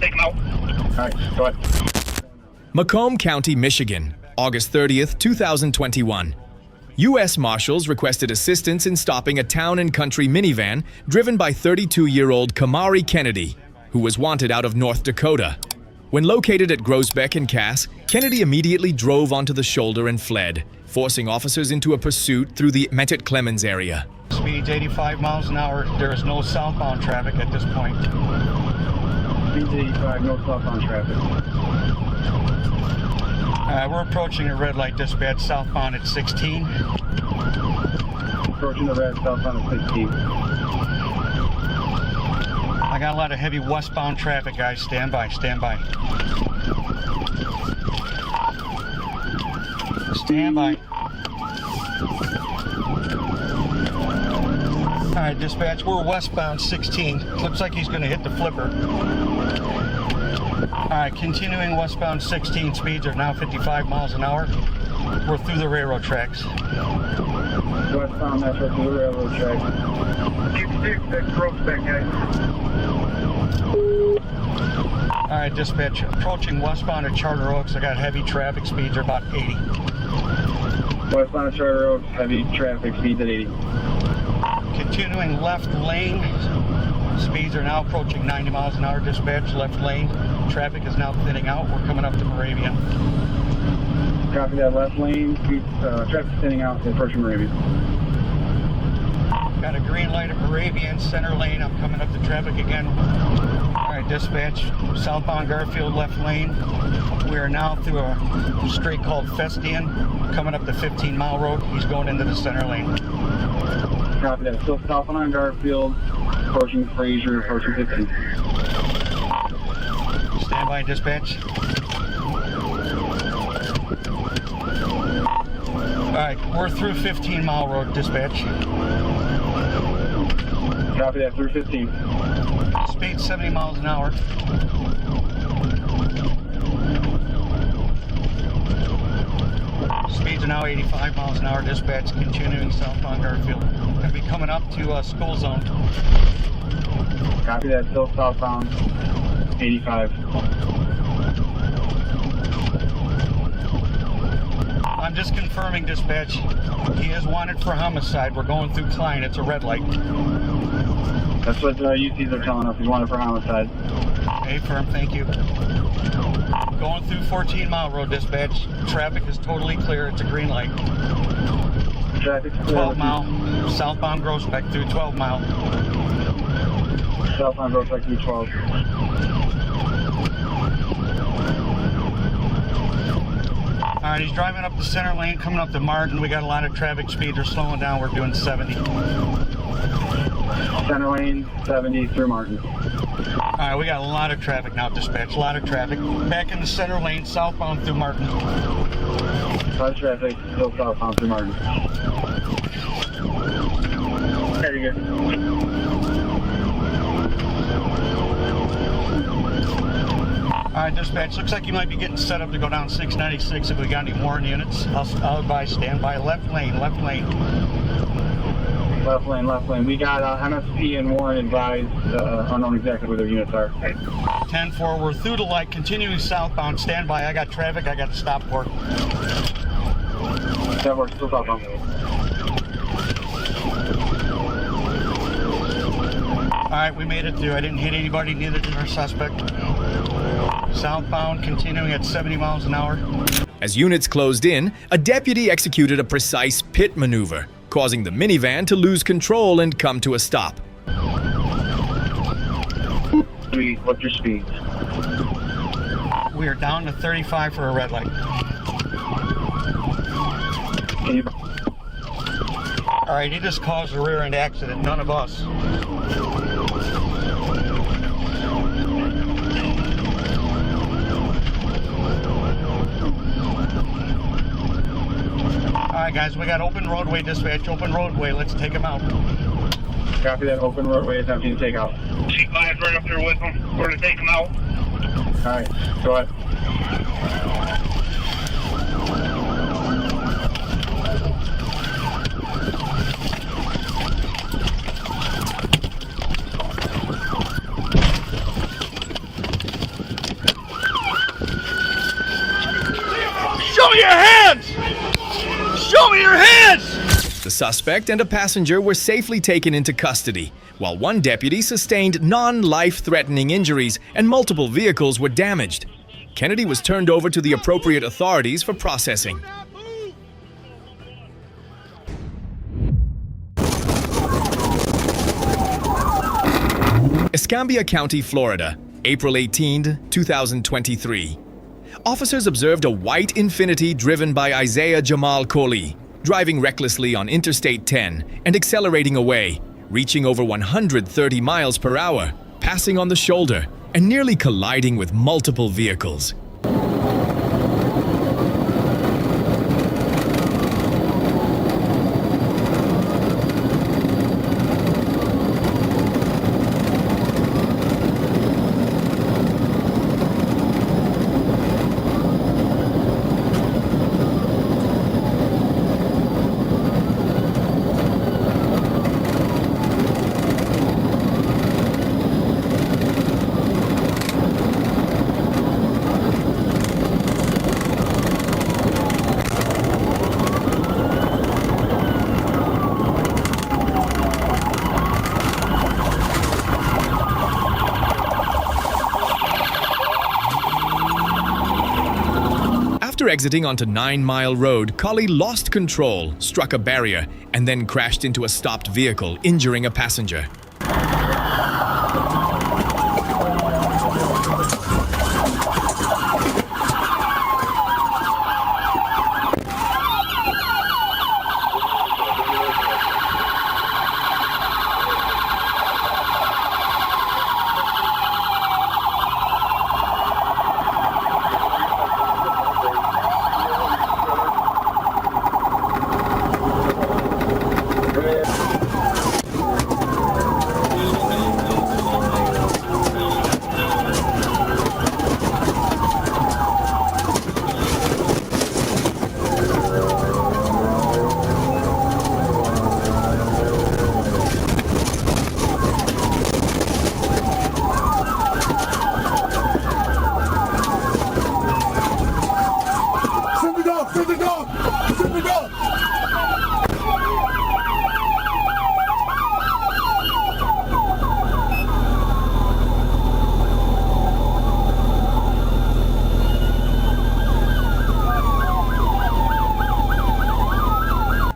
take him out. All right, go ahead. Macomb County, Michigan, August 30th, 2021. U.S. Marshals requested assistance in stopping a town and country minivan driven by 32-year-old Kamari Kennedy, who was wanted out of North Dakota. When located at Groesbeck and Cass, Kennedy immediately drove onto the shoulder and fled, forcing officers into a pursuit through the Mettet Clemens area. Speeds 85 miles an hour. There is no southbound traffic at this point. Speeds 85, no southbound traffic. We're approaching a red light, dispatch, southbound at 16. Approaching the red, southbound at 16. I got a lot of heavy westbound traffic, guys. Stand by, stand by. Stand by. All right, dispatch, we're westbound 16. Looks like he's gonna hit the flipper. All right, continuing westbound 16, speeds are now 55 miles an hour. We're through the railroad tracks. Westbound metro through the railroad tracks. Keep the Groesbeck, guys. All right, dispatch, approaching westbound at Charter Oaks. I got heavy traffic, speeds are about 80. Westbound at Charter Oaks, heavy traffic, speeds at 80. Continuing left lane, speeds are now approaching 90 miles an hour, dispatch, left lane. Traffic is now thinning out. We're coming up to Moravian. Copy that, left lane, traffic thinning out, approaching Moravian. Got a green light at Moravian, center lane. I'm coming up to traffic again. All right, dispatch, southbound Garfield, left lane. We are now through a street called Festian, coming up the 15-mile road. He's going into the center lane. Copy that, still southbound on Garfield, approaching Fraser, approaching 15. Stand by, dispatch. All right, we're through 15-mile road, dispatch. Copy that, through 15. Speed 70 miles an hour. Speeds are now 85 miles an hour, dispatch, continuing southbound Garfield. Going to be coming up to school zone. Copy that, still southbound, 85. I'm just confirming, dispatch. He is wanted for homicide. We're going through Klein. It's a red light. That's what UCs are telling us. He's wanted for homicide. Hey, firm, thank you. Going through 14-mile road, dispatch. Traffic is totally clear. It's a green light. Traffic's clear. 12-mile, southbound Groesbeck through 12-mile. Southbound Groesbeck through 12. All right, he's driving up the center lane, coming up to Martin. We got a lot of traffic speed. They're slowing down. We're doing 70. Center lane, 70 through Martin. All right, we got a lot of traffic now, dispatch. A lot of traffic. Back in the center lane, southbound through Martin. A lot of traffic, still southbound through Martin. Very good. All right, dispatch, looks like you might be getting set up to go down 696 if we got any more units. I'll advise stand by. Left lane, left lane. Left lane, left lane. We got MSP and Warren advised, unknown exactly where their units are. 10-4, we're through the light, continuing southbound. Stand by, I got traffic, I got to stop for. That works, still southbound. All right, we made it through. I didn't hit anybody, neither did our suspect. Southbound, continuing at 70 miles an hour. As units closed in, a deputy executed a precise pit maneuver, causing the minivan to lose control and come to a stop. What's your speed? We are down to 35 for a red light. Can you... All right, he just caused a rear-end accident, none of us. All right, guys, we got open roadway, dispatch, open roadway. Let's take him out. Copy that, open roadway, attempting to take out. C5's right up there with him. We're going to take him out. All right, go ahead. suspect and a passenger were safely taken into custody, while one deputy sustained non-life-threatening injuries and multiple vehicles were damaged. Kennedy was turned over to the appropriate authorities for processing. Escambia County, Florida, April 18, 2023. Officers observed a white Infiniti driven by Isaiah Jamal Coley, driving recklessly on Interstate 10 and accelerating away, reaching over 130 miles per hour, passing on the shoulder, and nearly colliding with multiple vehicles. After exiting onto 9 Mile Road, Collie lost control, struck a barrier, and then crashed into a stopped vehicle, injuring a passenger.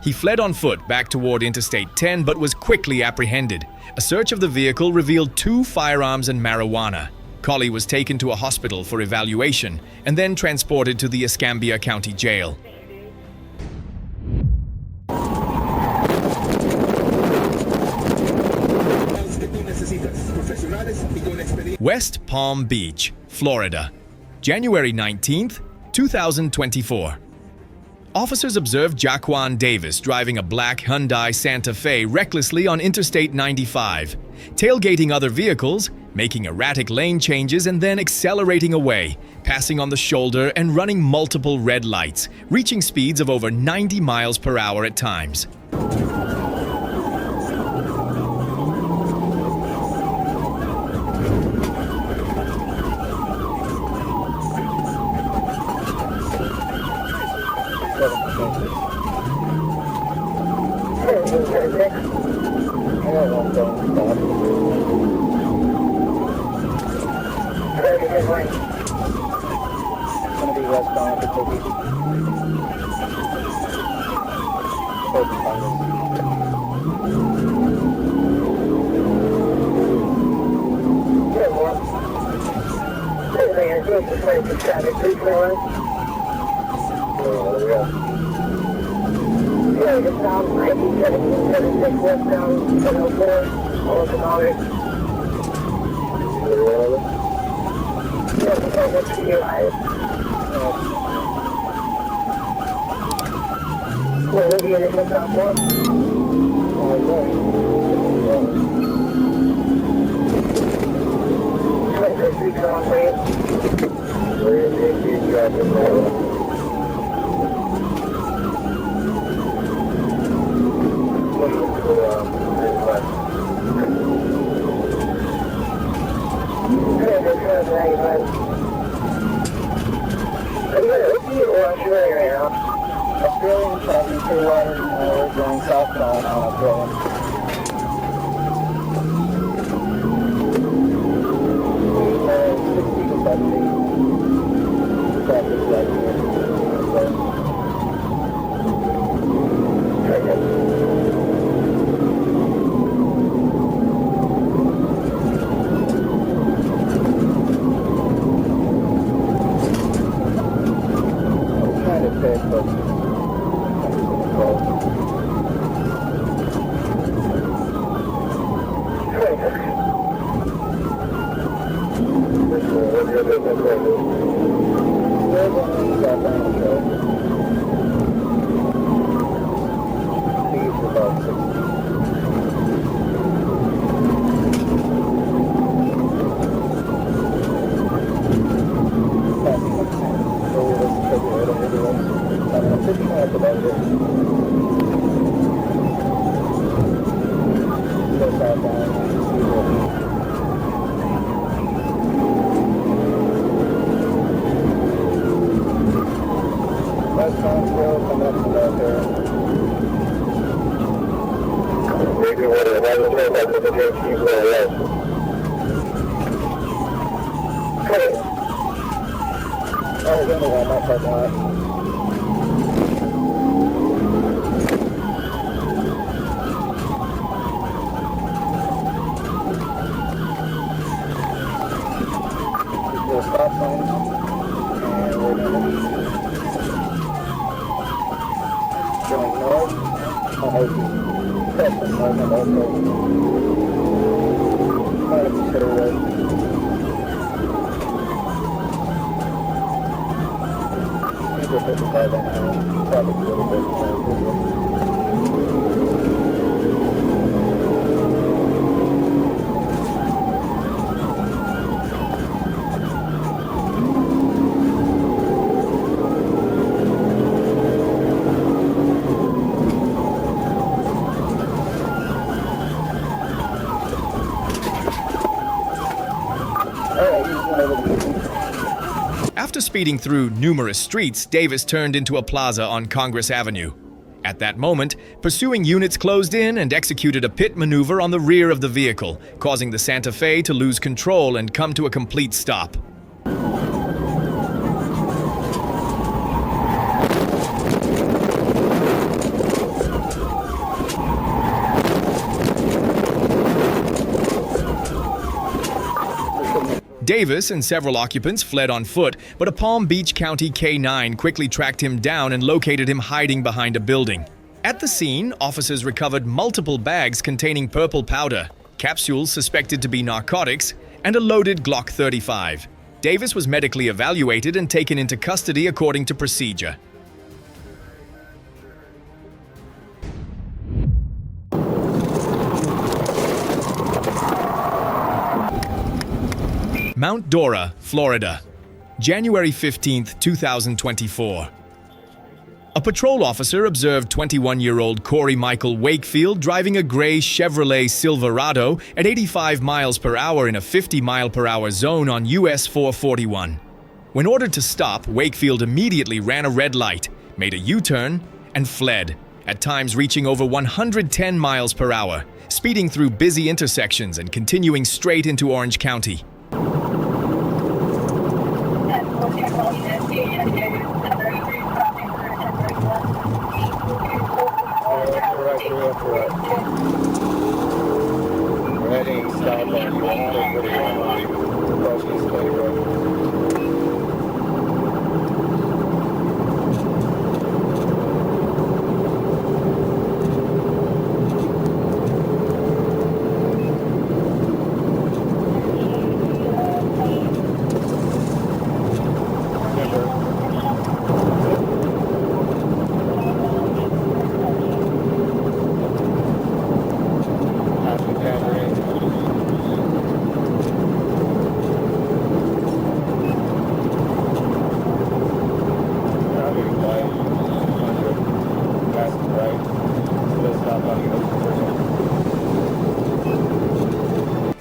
He fled on foot back toward Interstate 10 but was quickly apprehended. A search of the vehicle revealed 2 firearms and marijuana. Collie was taken to a hospital for evaluation and then transported to the Escambia County Jail. West Palm Beach, Florida, January 19th, 2024. Officers observed Jaquan Davis driving a black Hyundai Santa Fe recklessly on Interstate 95, tailgating other vehicles, making erratic lane changes and then accelerating away, passing on the shoulder and running multiple red lights, reaching speeds of over 90 miles per hour at times. Australian, passing Clearwater, we're going southbound on Australian. After speeding through numerous streets, Davis turned into a plaza on Congress Avenue. At that moment, pursuing units closed in and executed a pit maneuver on the rear of the vehicle, causing the Santa Fe to lose control and come to a complete stop. Davis and several occupants fled on foot, but a Palm Beach County K-9 quickly tracked him down and located him hiding behind a building. At the scene, officers recovered multiple bags containing purple powder, capsules suspected to be narcotics, and a loaded Glock 35. Davis was medically evaluated and taken into custody according to procedure. Mount Dora, Florida, January 15, 2024. A patrol officer observed 21-year-old Corey Michael Wakefield driving a gray Chevrolet Silverado at 85 miles per hour in a 50-mile-per-hour zone on US 441. When ordered to stop, Wakefield immediately ran a red light, made a U-turn, and fled, at times reaching over 110 miles per hour, speeding through busy intersections and continuing straight into Orange County. Heading southbound,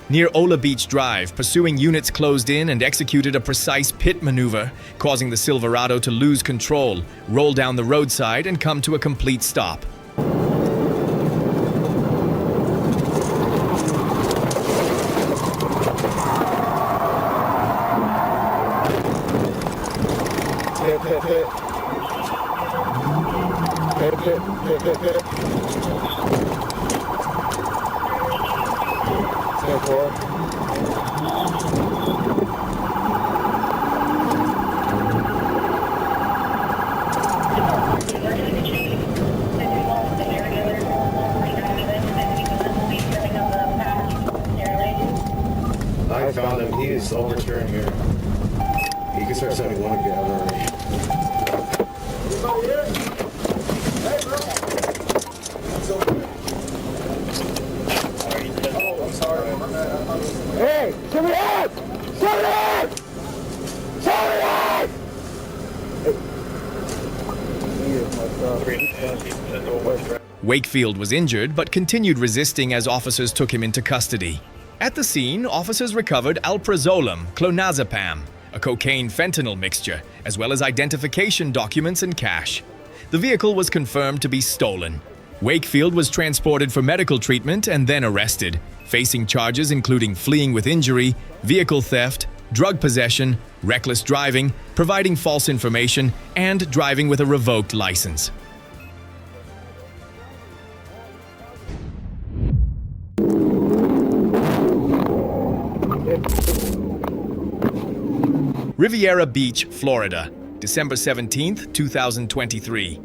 Near Ola Beach Drive, pursuing units closed in and executed a precise pit maneuver, causing the Silverado to lose control, roll down the roadside, and come to a complete stop. I found him. He is overturned here. He can start 71 again already. Hey, come here! Come here! Come here! Wakefield was injured but continued resisting as officers took him into custody. At the scene, officers recovered alprazolam, clonazepam, a cocaine-fentanyl mixture, as well as identification documents and cash. The vehicle was confirmed to be stolen. Wakefield was transported for medical treatment and then arrested, facing charges including fleeing with injury, vehicle theft, drug possession, reckless driving, providing false information, and driving with a revoked license. Riviera Beach, Florida, December 17, 2023.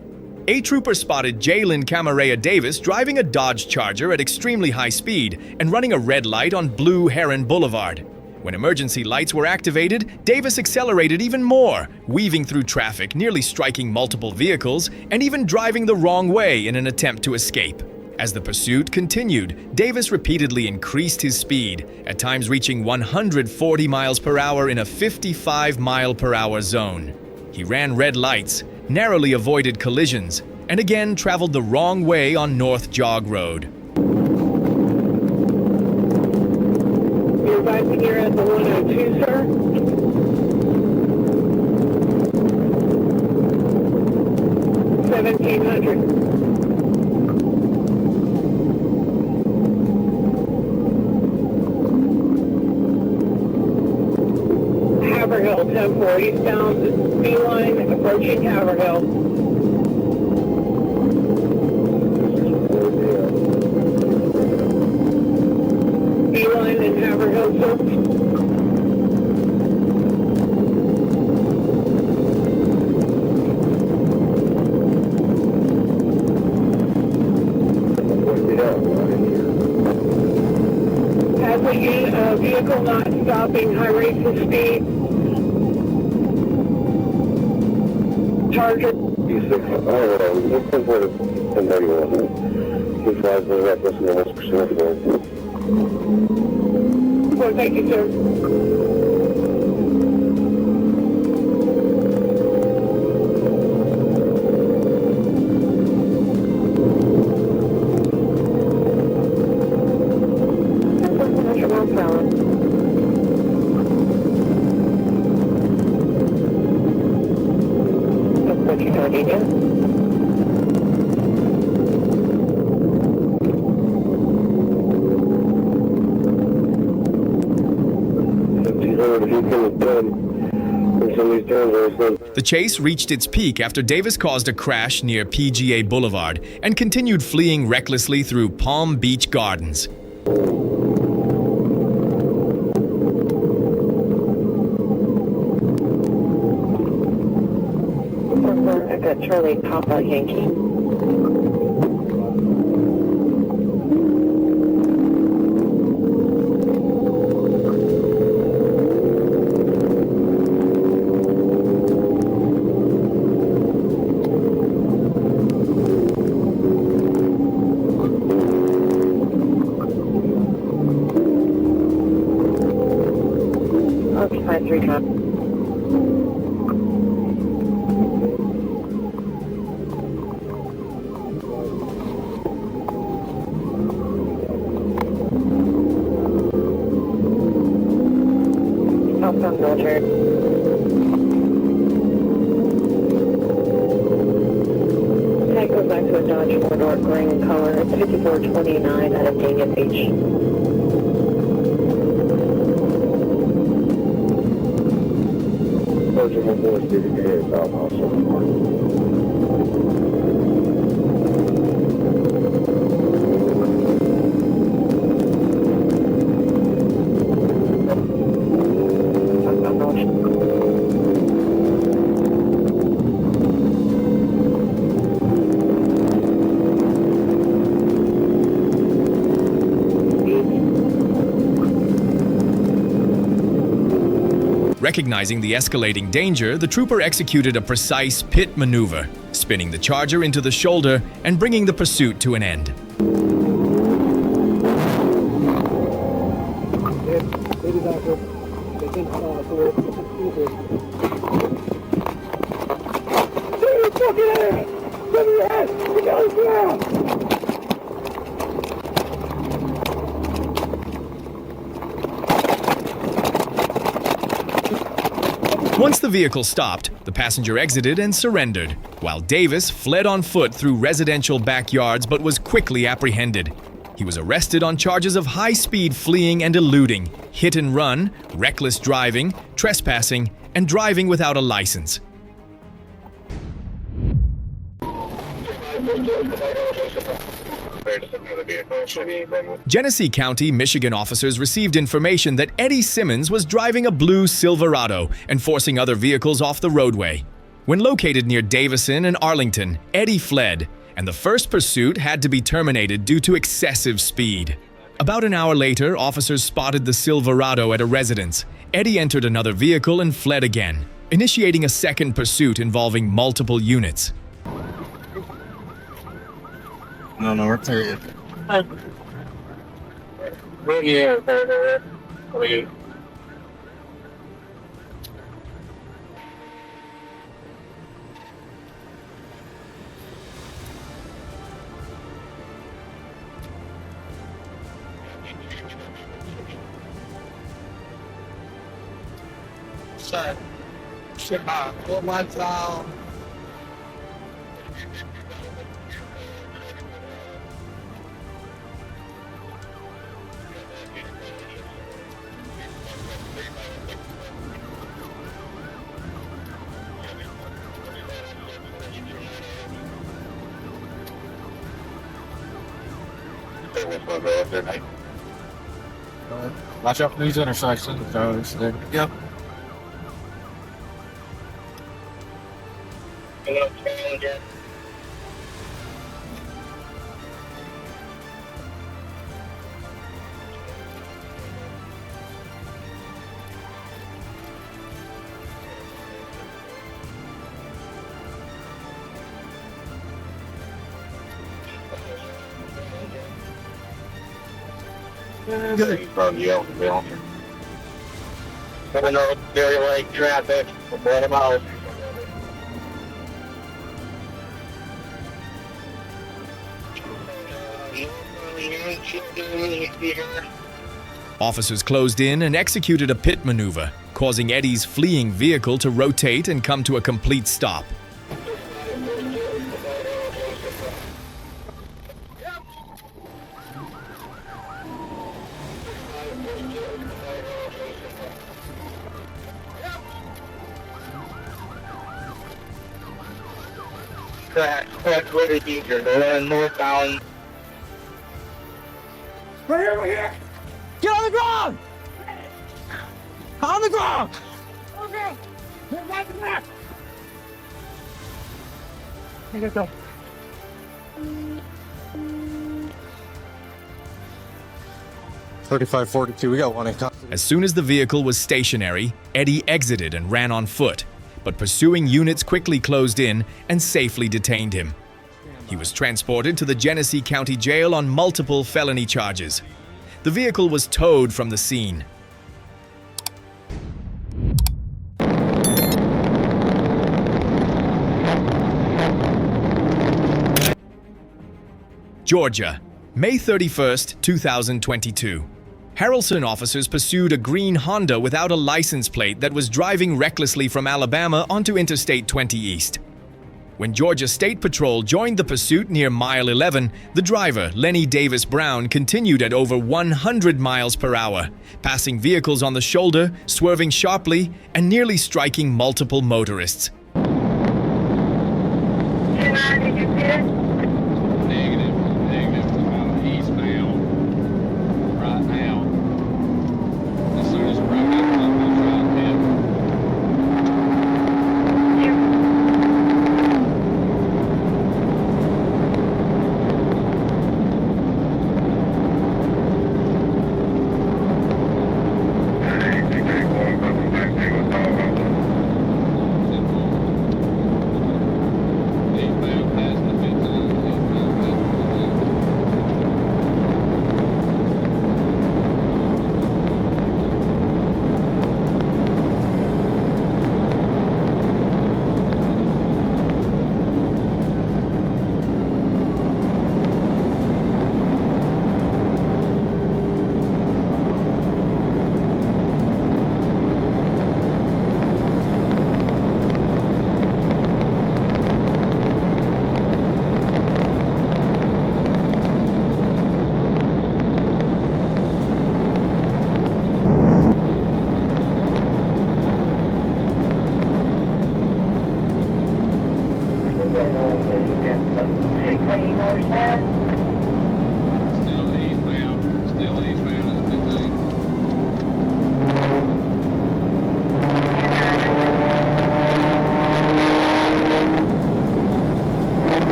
A trooper spotted Jalen Camaraya Davis driving a Dodge Charger at extremely high speed and running a red light on Blue Heron Boulevard. When emergency lights were activated, Davis accelerated even more, weaving through traffic, nearly striking multiple vehicles, and even driving the wrong way in an attempt to escape. As the pursuit continued, Davis repeatedly increased his speed, at times reaching 140 miles per hour in a 55 mile per hour zone. He ran red lights, narrowly avoided collisions, and again traveled the wrong way on North Jog Road. You're advising you're at the 102, sir? $1,700. Haverhill, 10-4, eastbound B-line, approaching Haverhill. B-line in Haverhill, sir. Passing a vehicle not stopping, high rates of speed. Target. B6, it's 1031. He flies the reckless and almost pursuing. Well, thank you, sir. The chase reached its peak after Davis caused a crash near PGA Boulevard and continued fleeing recklessly through Palm Beach Gardens. I got Charlie Papa Yankee. Occupied 3 times. southbound military. Tag goes back to a Dodge 4-door gray in color. It's 5429 out of Dania Beach. Virgin 148 South also. Recognizing the escalating danger, the trooper executed a precise pit maneuver, spinning the Charger into the shoulder and bringing the pursuit to an end. Once the vehicle stopped, the passenger exited and surrendered, while Davis fled on foot through residential backyards but was quickly apprehended. He was arrested on charges of high-speed fleeing and eluding, hit and run, reckless driving, trespassing, and driving without a license. Genesee County, Michigan officers received information that Eddie Simmons was driving a blue Silverado and forcing other vehicles off the roadway. When located near Davison and Arlington, Eddie fled, and the first pursuit had to be terminated due to excessive speed. About an hour later, officers spotted the Silverado at a residence. Eddie entered another vehicle and fled again, initiating a second pursuit involving multiple units. No, we're clear. Sorry. What was watch out for these intersections. Yep. From Yeltsville. Coming up very late traffic. Let them out. Officers closed in and executed a pit maneuver, causing Eddie's fleeing vehicle to rotate and come to a complete stop. That's where the teacher, they're northbound. Right here! Get on the ground! On the ground! Okay! Get back to back! Here you go. $35.42, we got one in custody. As soon as the vehicle was stationary, Eddie exited and ran on foot, but pursuing units quickly closed in and safely detained him. He was transported to the Genesee County Jail on multiple felony charges. The vehicle was towed from the scene. Georgia, May 31st, 2022. Harrelson officers pursued a green Honda without a license plate that was driving recklessly from Alabama onto Interstate 20 East. When Georgia State Patrol joined the pursuit near mile 11, the driver, Lenny Davis Brown, continued at over 100 miles per hour, passing vehicles on the shoulder, swerving sharply, and nearly striking multiple motorists.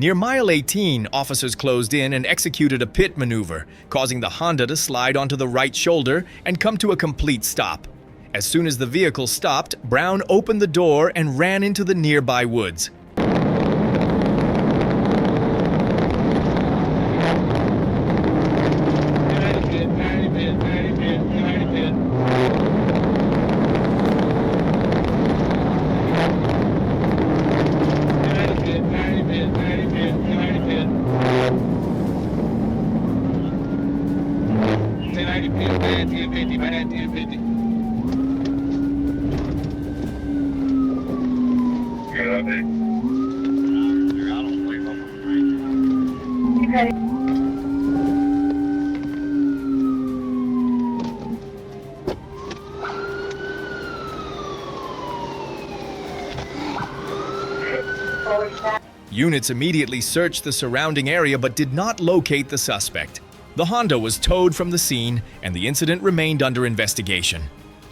Near mile 18, officers closed in and executed a pit maneuver, causing the Honda to slide onto the right shoulder and come to a complete stop. As soon as the vehicle stopped, Brown opened the door and ran into the nearby woods. Units immediately searched the surrounding area but did not locate the suspect. The Honda was towed from the scene and the incident remained under investigation.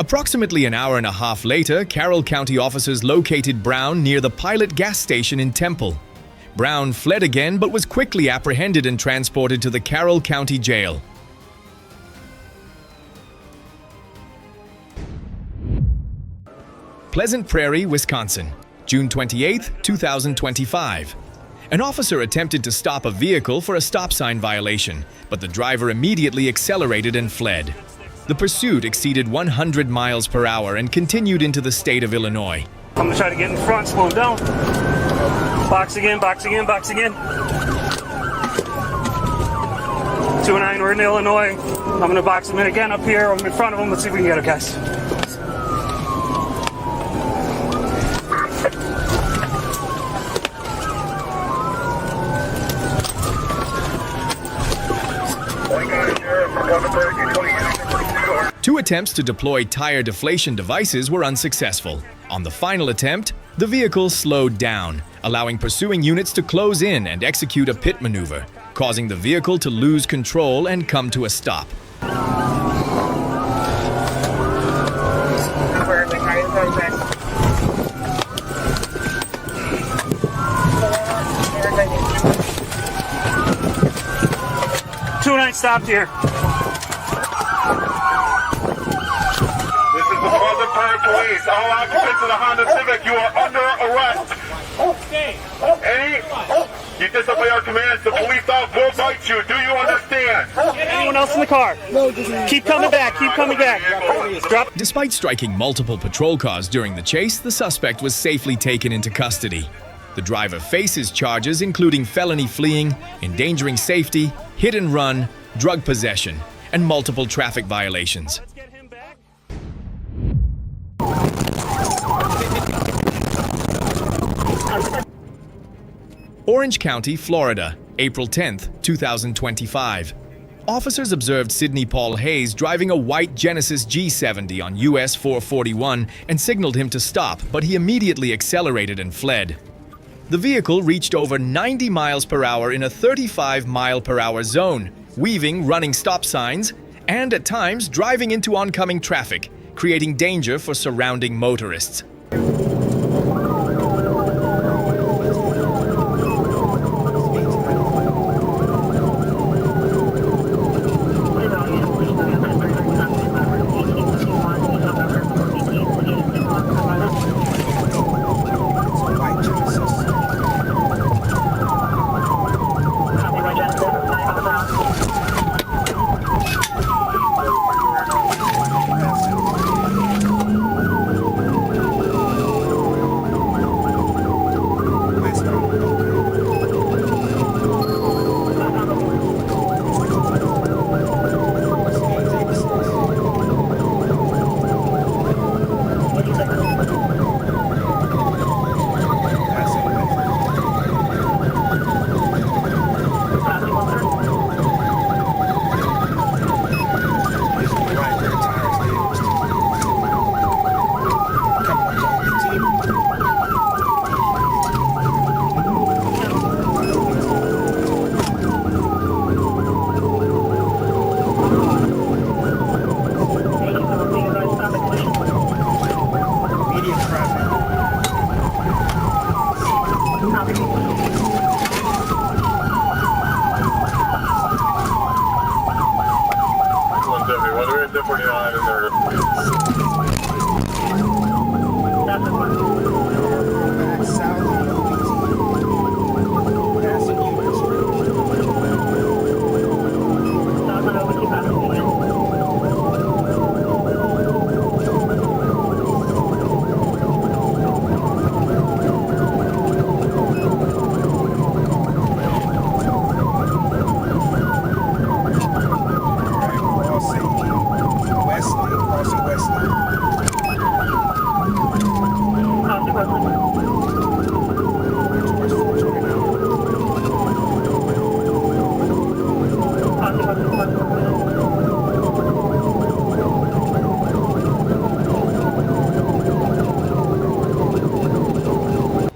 Approximately an hour and a half later, Carroll County officers located Brown near the Pilot gas station in Temple. Brown fled again but was quickly apprehended and transported to the Carroll County Jail. Pleasant Prairie, Wisconsin, June 28, 2025. An officer attempted to stop a vehicle for a stop sign violation, but the driver immediately accelerated and fled. The pursuit exceeded 100 miles per hour and continued into the state of Illinois. I'm gonna try to get in front, slow him down. Box again, box again, box again. 209, we're in Illinois. I'm gonna box him in again up here. I'm in front of him. Let's see if we can get it, guys. Two attempts to deploy tire deflation devices were unsuccessful. On the final attempt, the vehicle slowed down, allowing pursuing units to close in and execute a pit maneuver, causing the vehicle to lose control and come to a stop. .209 stopped here. This is the Pleasant Prairie Police. All occupants of the Honda Civic, you are under arrest. Okay. You disobey our commands, the police dog will bite you. Do you understand? Anyone else in the car? Keep coming back. Keep coming back. Drop. Despite striking multiple patrol cars during the chase, the suspect was safely taken into custody. The driver faces charges including felony fleeing, endangering safety, hit and run, drug possession, and multiple traffic violations. Let's get him back. Orange County, Florida, April 10, 2025. Officers observed Sidney Paul Hayes driving a white Genesis G70 on US 441 and signaled him to stop, but he immediately accelerated and fled. The vehicle reached over 90 miles per hour in a 35-mile-per-hour zone, weaving running stop signs and, at times, driving into oncoming traffic, creating danger for surrounding motorists.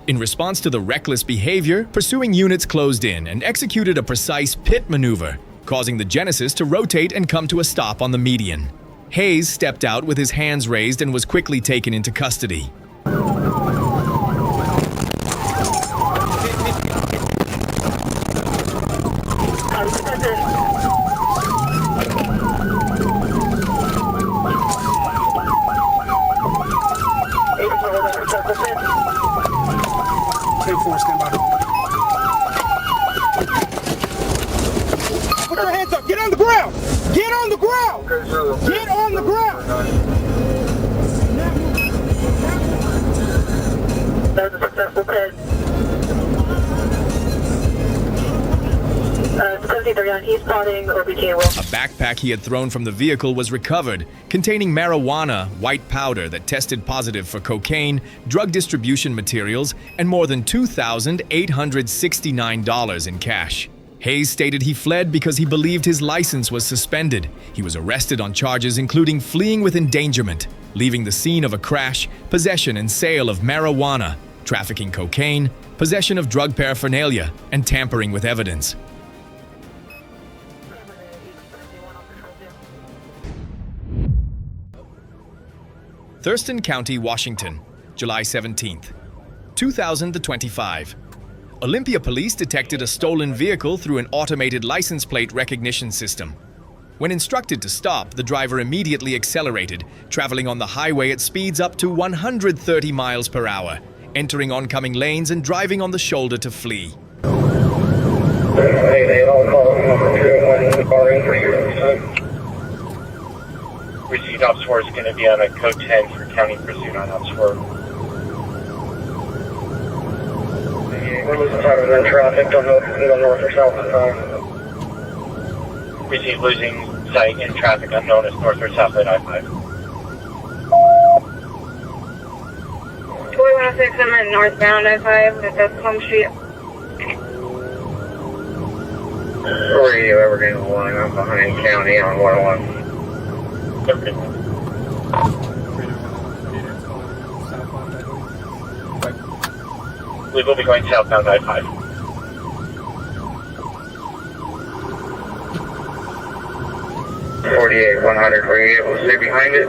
In response to the reckless behavior, pursuing units closed in and executed a precise pit maneuver, causing the Genesis to rotate and come to a stop on the median. Hayes stepped out with his hands raised and was quickly taken into custody. Put your hands up. Get on the ground. Get on the ground. Get on the ground. That was a successful pit. 73 on East Potting or between A backpack he had thrown from the vehicle was recovered, containing marijuana, white powder that tested positive for cocaine, drug distribution materials, and more than $2,869 in cash. Hayes stated he fled because he believed his license was suspended. He was arrested on charges including fleeing with endangerment, leaving the scene of a crash, possession and sale of marijuana, trafficking cocaine, possession of drug paraphernalia, and tampering with evidence. Thurston County, Washington, July 17th, 2025. Olympia police detected a stolen vehicle through an automated license plate recognition system. When instructed to stop, the driver immediately accelerated, traveling on the highway at speeds up to 130 miles per hour, entering oncoming lanes and driving on the shoulder to flee. Received Ops 4 is going to be on a code 10 for county pursuit on Ops 4. We're losing sight of in traffic, don't know if it's go north or south at the time. Received losing sight in traffic unknown as north or south at I-5. 4106, I'm at northbound I-5 at Macomb Street. Radio Evergreen 1, I'm behind county on 101. We will be going southbound I-5. .48 100, were you able to stay behind it?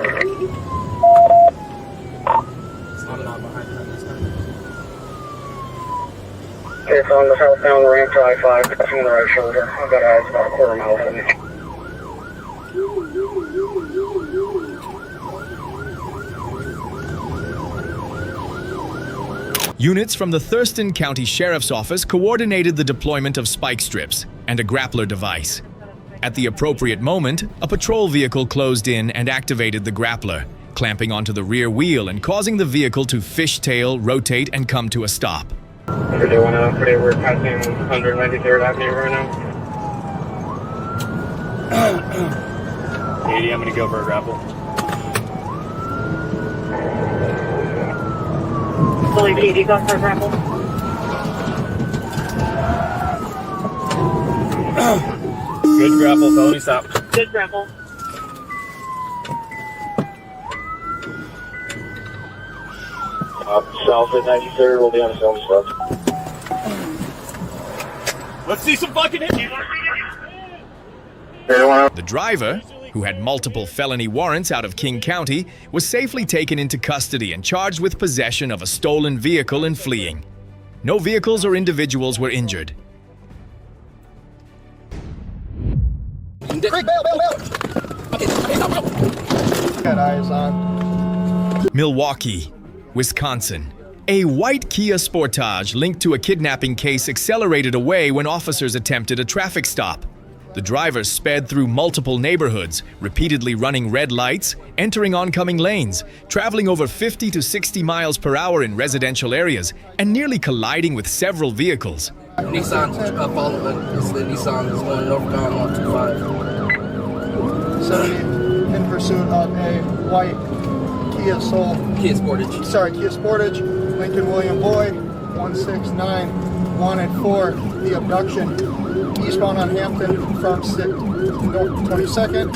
I'm not behind him this time. It's on the southbound ramp to I-5, crossing the right shoulder. I've got eyes about a quarter mile from me. Units from the Thurston County Sheriff's Office coordinated the deployment of spike strips and a grappler device. At the appropriate moment, a patrol vehicle closed in and activated the grappler, clamping onto the rear wheel and causing the vehicle to fishtail, rotate, and come to a stop. Pretty we're passing 193rd Avenue right now. 80, I'm gonna go for a grapple. Fully PD, go for a grapple. Good grapple, felony stop. Good grapple. South at 93rd, we'll be on film stuff. Let's see some fucking hits. The driver, who had multiple felony warrants out of King County, was safely taken into custody and charged with possession of a stolen vehicle and fleeing. No vehicles or individuals were injured. Got eyes on. Milwaukee, Wisconsin. A white Kia Sportage linked to a kidnapping case accelerated away when officers attempted a traffic stop. The driver sped through multiple neighborhoods, repeatedly running red lights, entering oncoming lanes, traveling over 50 to 60 miles per hour in residential areas, and nearly colliding with several vehicles. Nissan following. It's the Nissan that's going northbound on 25. 70 in pursuit of a white Kia Sportage, Lincoln William Boyd, 169, wanted for the abduction. Eastbound on Hampton from 22nd.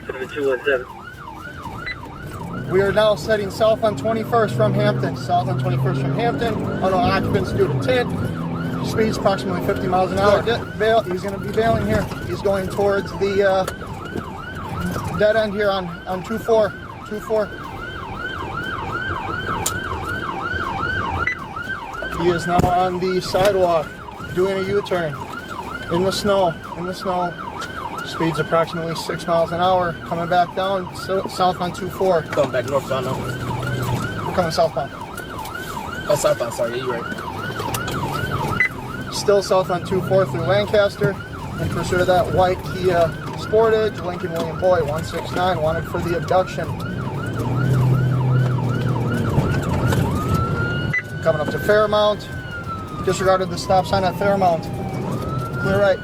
7217. We are now setting south on 21st from Hampton. South on 21st from Hampton. Unknown occupants due to tint. Speeds approximately 50 miles an hour. Bail. He's going to be bailing here. He's going towards the dead end here on 24. 24. He is now on the sidewalk, doing a U-turn in the snow. Speeds approximately 6 miles an hour. Coming back down south on 24. Going back northbound now. We're coming southbound. Oh, southbound, sorry, yeah, you're right. Still south on 24 through Lancaster. In pursuit of that white Kia Sportage, Lincoln William Boyd, 169, wanted for the abduction. Coming up to Fairmount. Disregarded the stop sign at Fairmount. Clear right.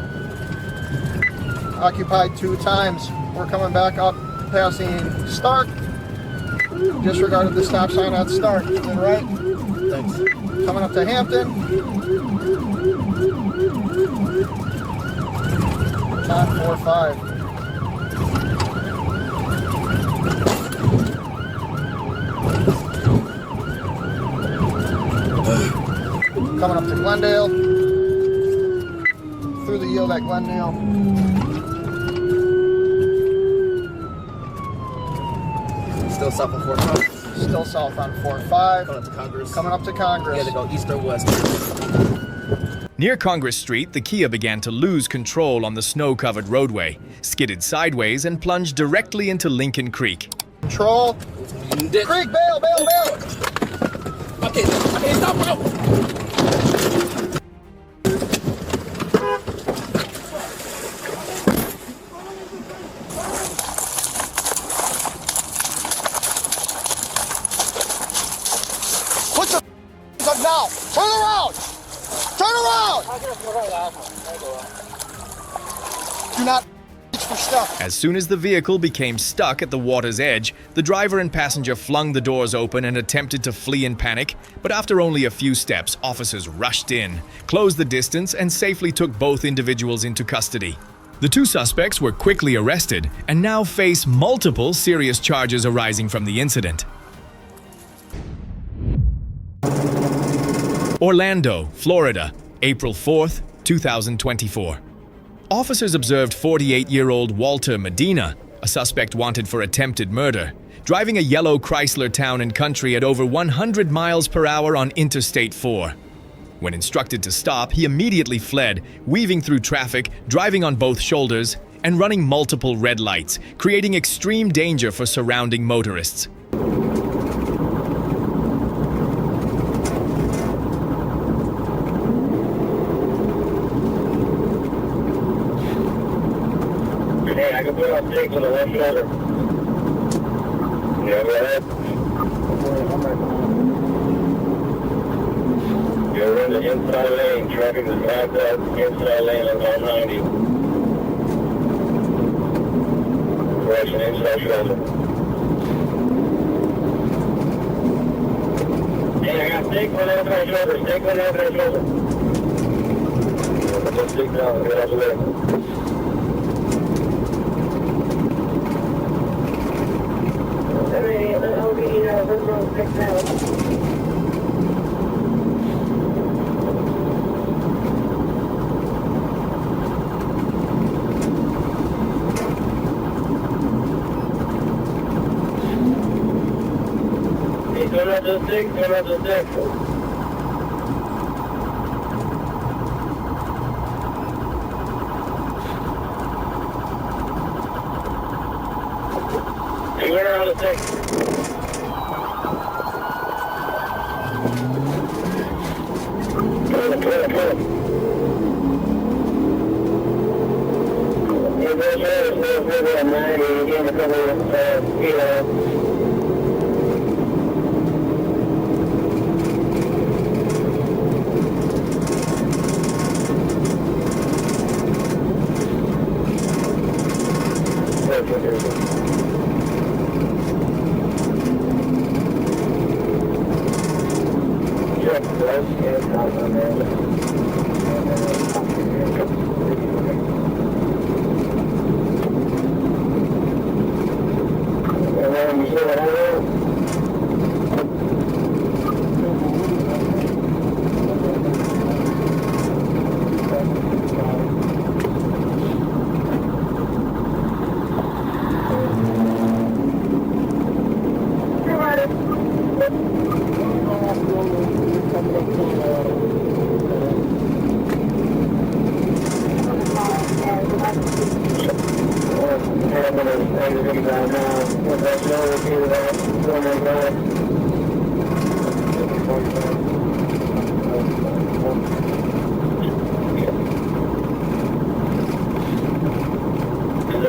Occupied 2 times. We're coming back up, passing Stark. Disregarded the stop sign at Stark. Clear right. Thanks. Coming up to Hampton. Top 4-5. Coming up to Glendale. Through the yield at Glendale. Still south on 4-5. Still south on 4-5. Coming up to Congress. Coming up to Congress. Yeah, they go east or west. Near Congress Street, the Kia began to lose control on the snow-covered roadway, skidded sideways, and plunged directly into Lincoln Creek. Control. Creek, bail, bail, bail. Okay, stop, bro. out! Do not reach for stuff. As soon as the vehicle became stuck at the water's edge, the driver and passenger flung the doors open and attempted to flee in panic, but after only a few steps, officers rushed in, closed the distance, and safely took both individuals into custody. The two suspects were quickly arrested and now face multiple serious charges arising from the incident. Orlando, Florida, April 4th, 2024. Officers observed 48-year-old Walter Medina, a suspect wanted for attempted murder, driving a yellow Chrysler Town & Country at over 100 miles per hour on Interstate 4. When instructed to stop, he immediately fled, weaving through traffic, driving on both shoulders, and running multiple red lights, creating extreme danger for surrounding motorists. Hey, I can put on six on the left shoulder. Yeah, go ahead. You're in the inside lane. Traffic is backed up. Inside lane on 190. Correction, inside shoulder. Hey, I got stick on the left shoulder. Stick on the left shoulder. Put the stick down. Get out the way. Turn up the stick, turn up the stick. Turn around the stick. Pull it. Hey, go ahead, stay at 90, you get a couple of,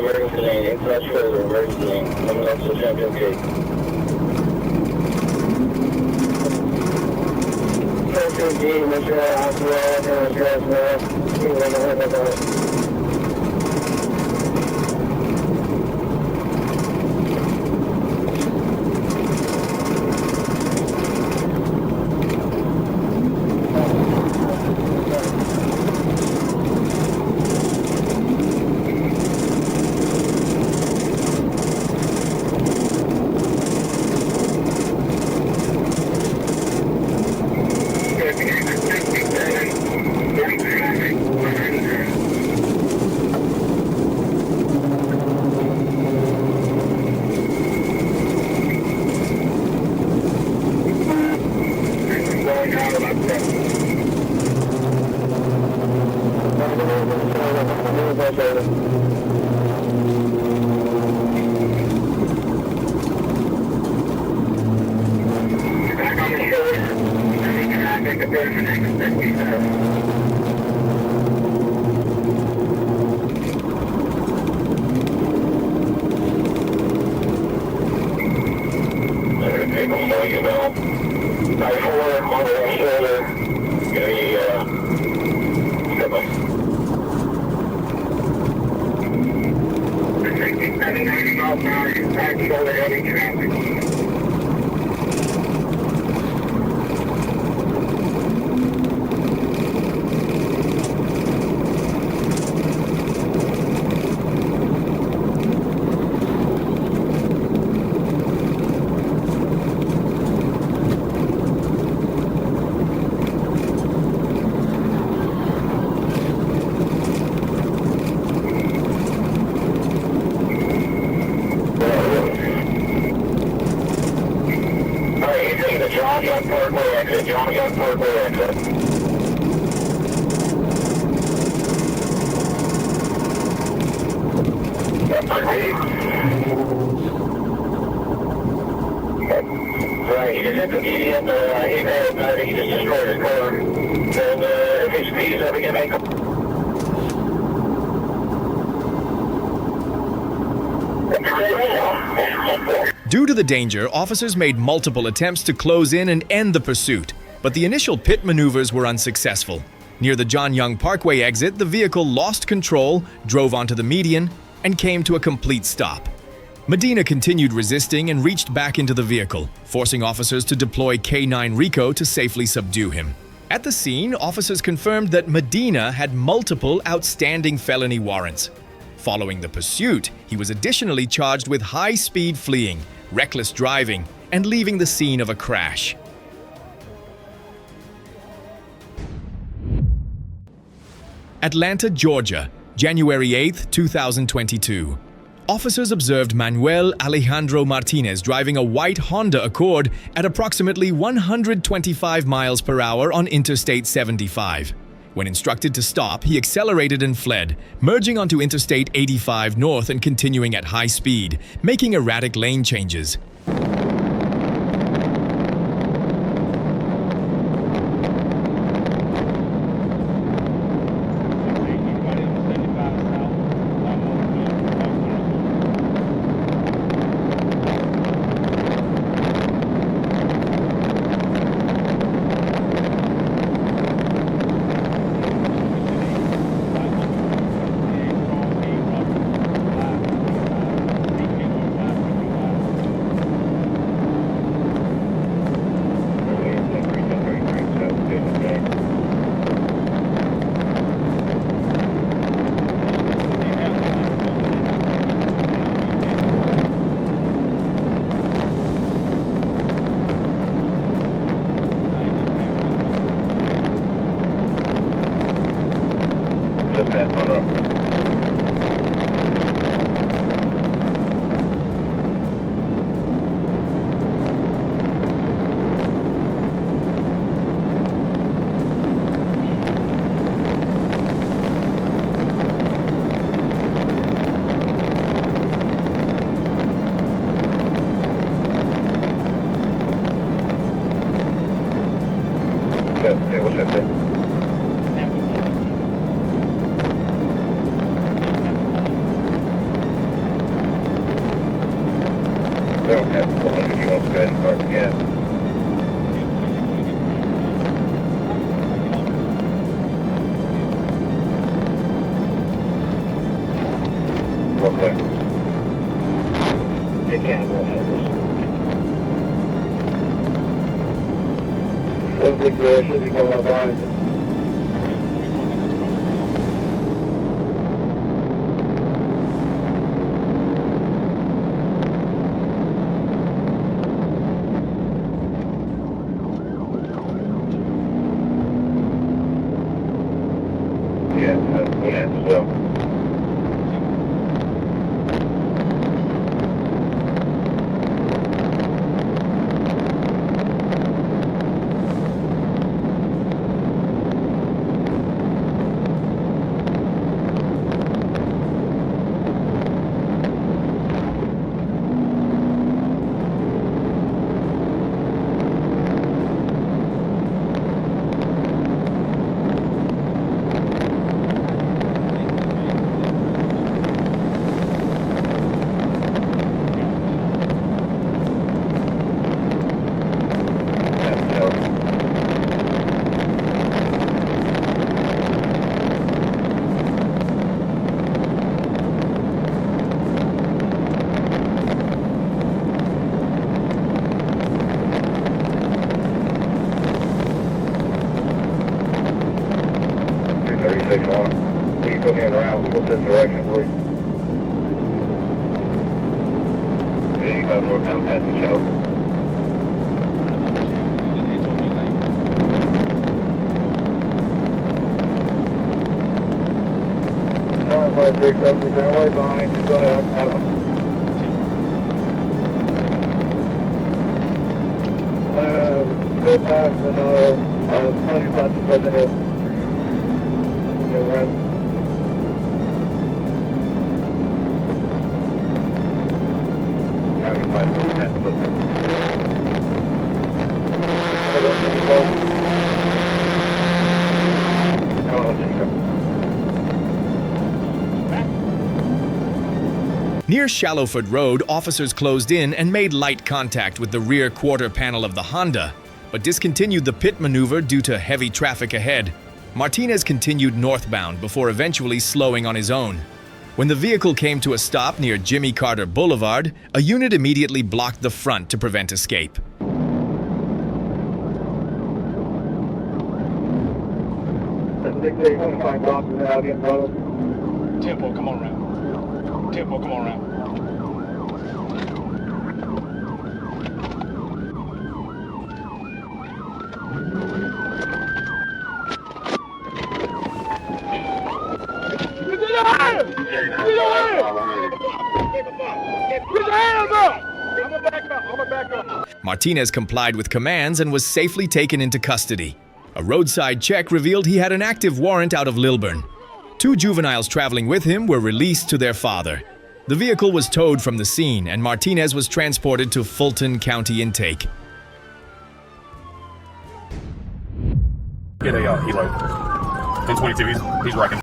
emergency lane, inside shoulder, emergency lane, coming up to Champion Gate. Champion Gate, make sure I have to roll and address now. See what I'm going to do. You know, 94 on the shoulder, gonna be shoulder heavy traffic. Right, he just hit the and he just destroyed his car. And if he speeds up, he can make Due to the danger, officers made multiple attempts to close in and end the pursuit, but the initial pit maneuvers were unsuccessful. Near the John Young Parkway exit, the vehicle lost control, drove onto the median, and came to a complete stop. Medina continued resisting and reached back into the vehicle, forcing officers to deploy K9 Rico to safely subdue him. At the scene, officers confirmed that Medina had multiple outstanding felony warrants. Following the pursuit, he was additionally charged with high-speed fleeing, reckless driving, and leaving the scene of a crash. Atlanta, Georgia, January 8, 2022. Officers observed Manuel Alejandro Martinez driving a white Honda Accord at approximately 125 miles per hour on Interstate 75. When instructed to stop, he accelerated and fled, merging onto Interstate 85 north and continuing at high speed, making erratic lane changes. clear. There you go, northbound passenger show. Alright, break up, we're going way behind you, go ahead, Adam. Good pass and 20 buses by the hill. Yeah, right. Near Shallowfoot Road, officers closed in and made light contact with the rear quarter panel of the Honda, but discontinued the pit maneuver due to heavy traffic ahead. Martinez continued northbound before eventually slowing on his own. When the vehicle came to a stop near Jimmy Carter Boulevard, a unit immediately blocked the front to prevent escape. Tempo, come on around. Tempo, come on around. Martinez complied with commands and was safely taken into custody. A roadside check revealed he had an active warrant out of Lilburn. 2 juveniles traveling with him were released to their father. The vehicle was towed from the scene and Martinez was transported to Fulton County Intake. Get a helo. 1022, he's wrecking.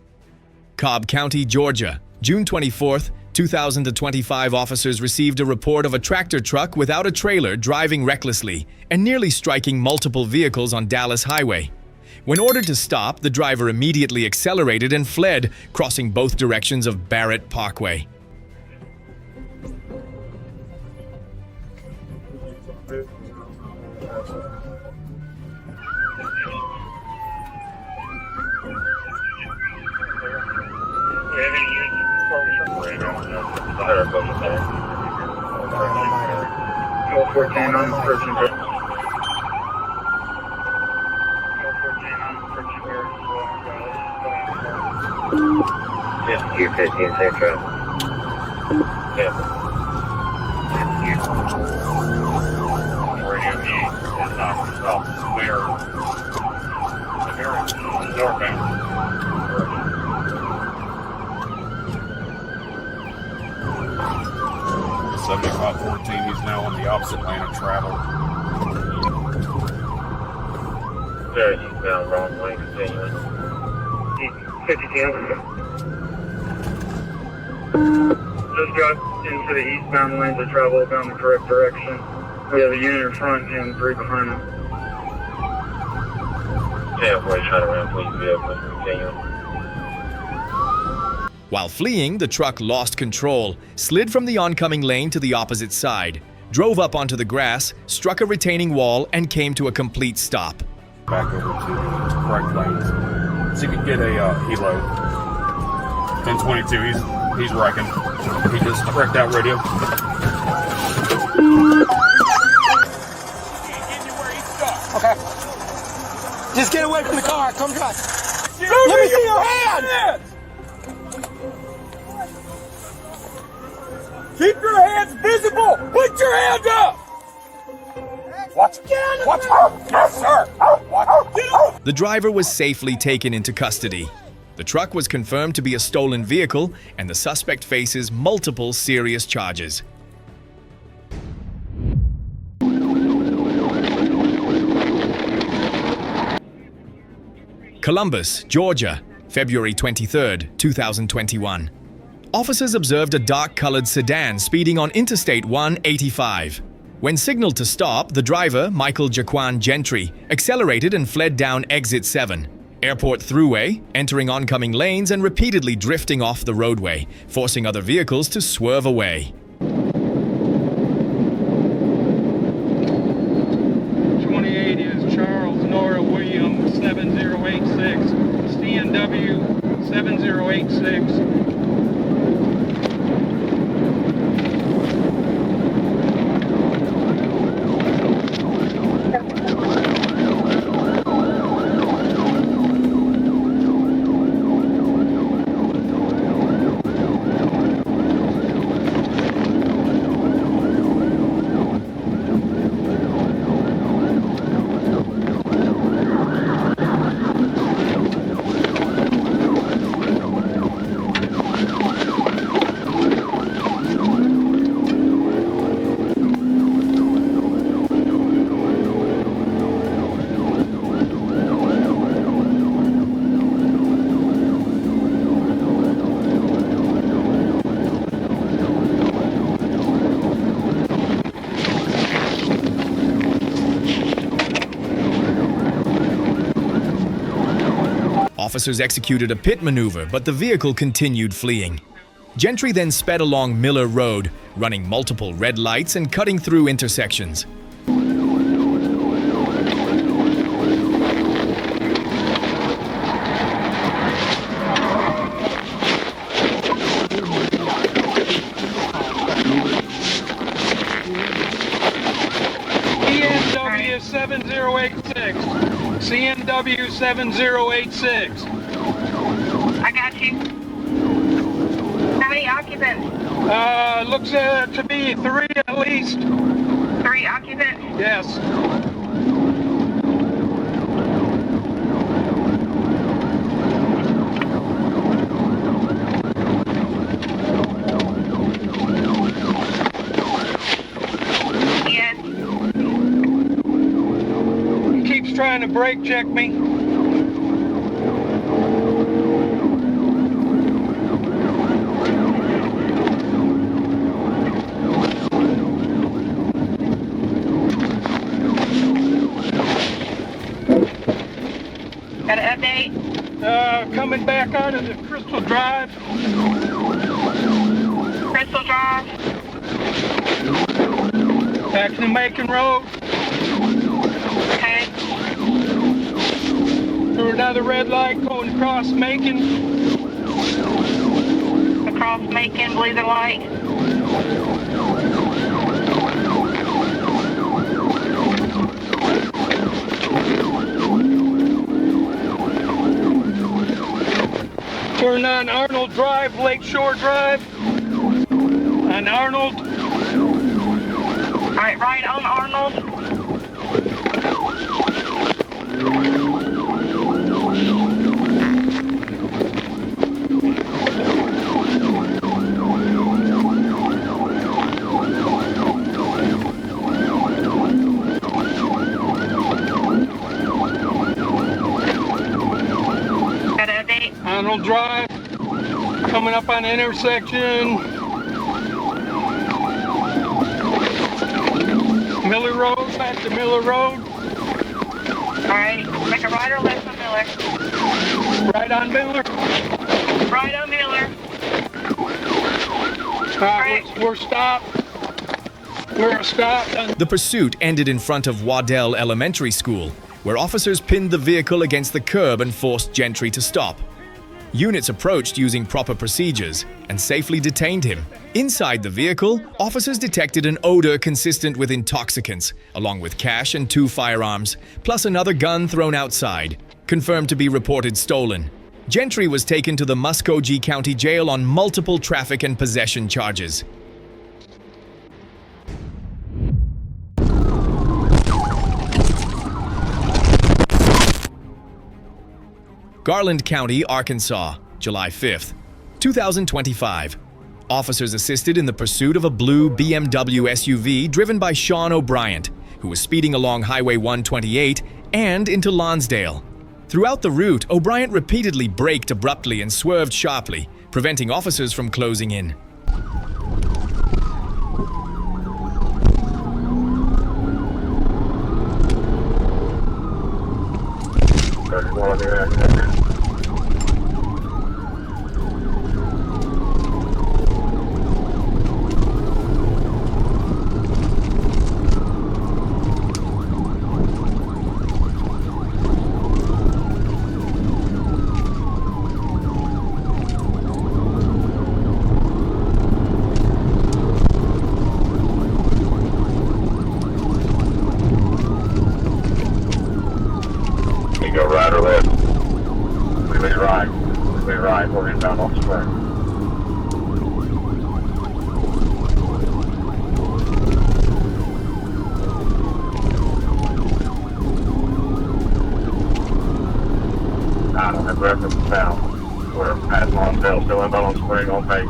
Cobb County, Georgia, June 24th, 2025 officers received a report of a tractor truck without a trailer driving recklessly and nearly striking multiple vehicles on Dallas Highway. When ordered to stop, the driver immediately accelerated and fled, crossing both directions of Barrett Parkway. Yeah, you're 15, safe travel. Yeah. Radio B is not stop. We are northbound. 7514, he's now on the opposite lane of travel. Very eastbound, wrong lane, continuing. 52. Just got into the eastbound lanes of travel down the correct direction. We have a unit in front and 3 behind them. Yeah, boy, trying to ramp please vehicle, continuing. While fleeing, the truck lost control, slid from the oncoming lane to the opposite side, drove up onto the grass, struck a retaining wall, and came to a complete stop. Back over to the correct lanes. So you can get a helo. 1022, he's wrecking. He just wrecked out radio. Okay. Just get away from the car. Come drive. Let me see your hand! Keep your hands visible! Put your hand up! Watch! Watch! Yes, sir! Watch! The driver was safely taken into custody. The truck was confirmed to be a stolen vehicle, and the suspect faces multiple serious charges. Columbus, Georgia, February 23rd, 2021. Officers observed a dark-colored sedan speeding on Interstate 185. When signaled to stop, the driver, Michael Jaquan Gentry, accelerated and fled down Exit 7, Airport Thruway, entering oncoming lanes and repeatedly drifting off the roadway, forcing other vehicles to swerve away. 28 is Charles Nora Williams 7086, CNW 7086. Officers executed a pit maneuver, but the vehicle continued fleeing. Gentry then sped along Miller Road, running multiple red lights and cutting through intersections. CNW 7086. CNW 7086. I got you. How many occupants? Looks to be 3 at least. 3 occupants? Yes. Yes. He keeps trying to brake check me. Got an update? Coming back out of the Crystal Drive. Crystal Drive? Back to Macomb Road. Okay. Through another red light going across Macomb. Across Macon, Blazer Light. Turn on Arnold Drive, Lakeshore Drive. On Arnold. All right on Arnold. Got an update? Arnold Drive. Coming up on the intersection. Miller Road, back to Miller Road. Alright, make a right or left on Miller? Right on Miller. Right on Miller. We're stopped. We're stopped. The pursuit ended in front of Waddell Elementary School, where officers pinned the vehicle against the curb and forced Gentry to stop. Units approached using proper procedures and safely detained him. Inside the vehicle, officers detected an odor consistent with intoxicants, along with cash and 2 firearms, plus another gun thrown outside, confirmed to be reported stolen. Gentry was taken to the Muscogee County Jail on multiple traffic and possession charges. Garland County, Arkansas, July 5th, 2025. Officers assisted in the pursuit of a blue BMW SUV driven by Sean O'Brien, who was speeding along Highway 128 and into Lonsdale. Throughout the route, O'Brien repeatedly braked abruptly and swerved sharply, preventing officers from closing in. You go right or left? We lead right. We lead right. We're inbound on square. I don't have reference now. We're past Lonsdale, still inbound on square, on page.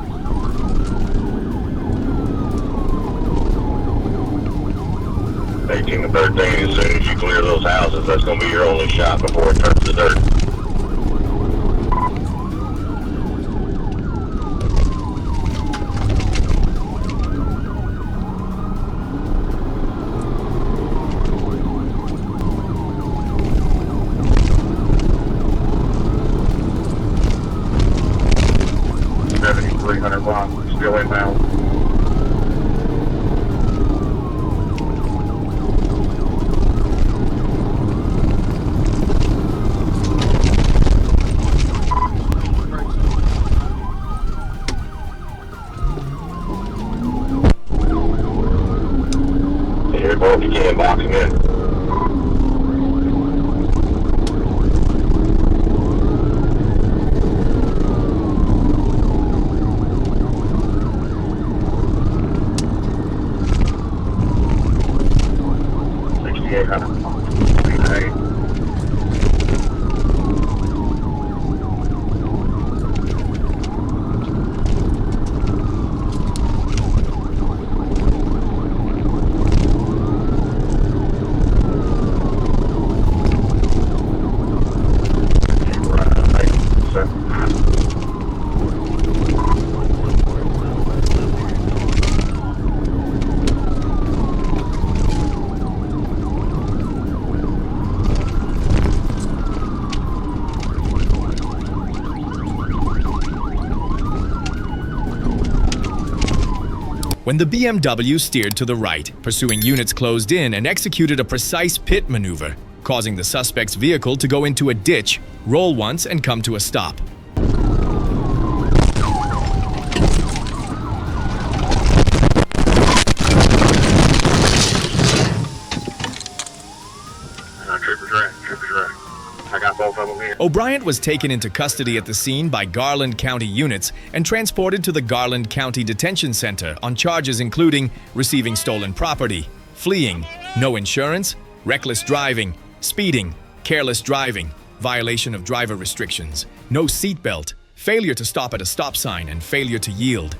And 13, as soon as you clear those houses, that's going to be your only shot before it turns to dirt. Still inbound. Here, both you can box him in. When the BMW steered to the right, pursuing units closed in and executed a precise pit maneuver, causing the suspect's vehicle to go into a ditch, roll once, and come to a stop. Trooper's right. I got both of them here. O'Brien was taken into custody at the scene by Garland County units and transported to the Garland County Detention Center on charges including receiving stolen property, fleeing, no insurance, reckless driving, speeding, careless driving, violation of driver restrictions, no seatbelt, failure to stop at a stop sign, and failure to yield.